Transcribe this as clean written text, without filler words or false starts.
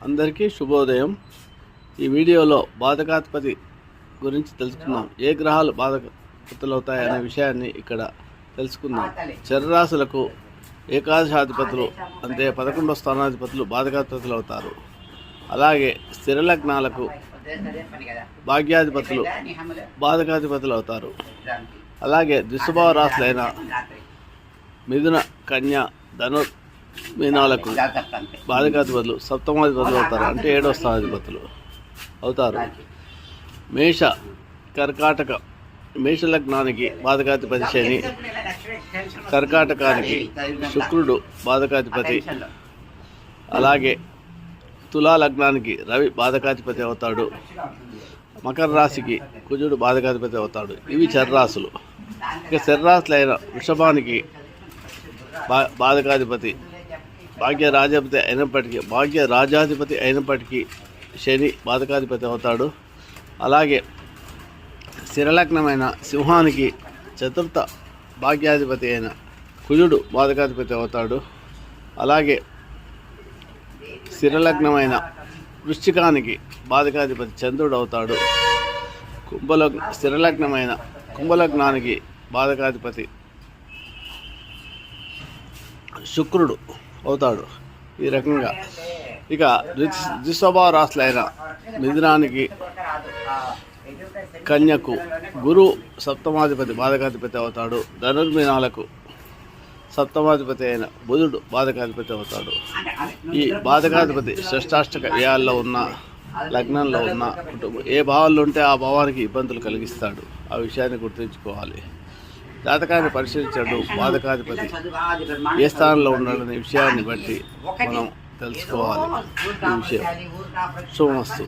అందరికీ శుభోదయం. ఈ వీడియోలో బాధకాధిపతి గురించి తెలుసుకుందాం. ఏ గ్రహాలు బాధకతులవుతాయనే విషయాన్ని ఇక్కడ తెలుసుకుందాం. చరరాశులకు ఏకాదశాధిపతులు అంటే 11వ స్థానాధిపతులు బాధకాధిపతులు అవుతారు. అలాగే స్థిర లగ్నాలకు భాగ్యాధిపతులు బాధకాధిపతులు అవుతారు. అలాగే ద్విస్వభావ రాశులైన మిథున, కన్య, ధను, మీనాలకు బాధకాధిపతులు సప్తమాధిపతులు అవుతారు, అంటే 7వ స్థానాధిపతులు అవుతారు. మేష, కర్కాటక, మేష లగ్నానికి బాధకాధిపతి శని, కర్కాటకానికి శుక్రుడు బాధకాధిపతి, అలాగే తులా లగ్నానికి రవి బాధకాధిపతి అవుతాడు, మకర రాశికి కుజుడు బాధకాధిపతి అవుతాడు. ఇవి చర్రాశులు. ఇక శర్రాశులైన వృషభానికి బాధకాధిపతి భాగ్య రాజాధిపతి అయినప్పటికీ శని బాధకాధిపతి అవుతాడు. అలాగే స్థిరలగ్నమైన సింహానికి చతుర్థ భాగ్యాధిపతి అయిన కుజుడు బాధకాధిపతి అవుతాడు. అలాగే స్థిరలగ్నమైన వృశ్చికానికి బాధకాధిపతి చంద్రుడు అవుతాడు. స్థిరలగ్నమైన కుంభలగ్నానికి బాధకాధిపతి శుక్రుడు అవుతాడు. ఈ రకంగా ఇక ద్విస్వభావ రాశులైన మిథునానికి, కన్యకు గురు సప్తమాధిపతి బాధకాధిపతి అవుతాడు. ధనుర్మీనాలకు సప్తమాధిపతి అయిన బుధుడు బాధకాధిపతి అవుతాడు. ఈ బాధకాధిపతి షష్టాష్టక వ్యయాల్లో ఉన్న, లగ్నంలో ఉన్న కుటుంబం ఏ భావాల్లో ఉంటే ఆ భావానికి ఇబ్బందులు కలిగిస్తాడు. ఆ విషయాన్ని గుర్తుంచుకోవాలి. జాతకాన్ని పరిశీలించడం బాధకాధిపతి ఏ స్థానంలో ఉన్నాడనే విషయాన్ని బట్టి మనం తెలుసుకోవాలి. ఈ విషయం శుభమస్తు.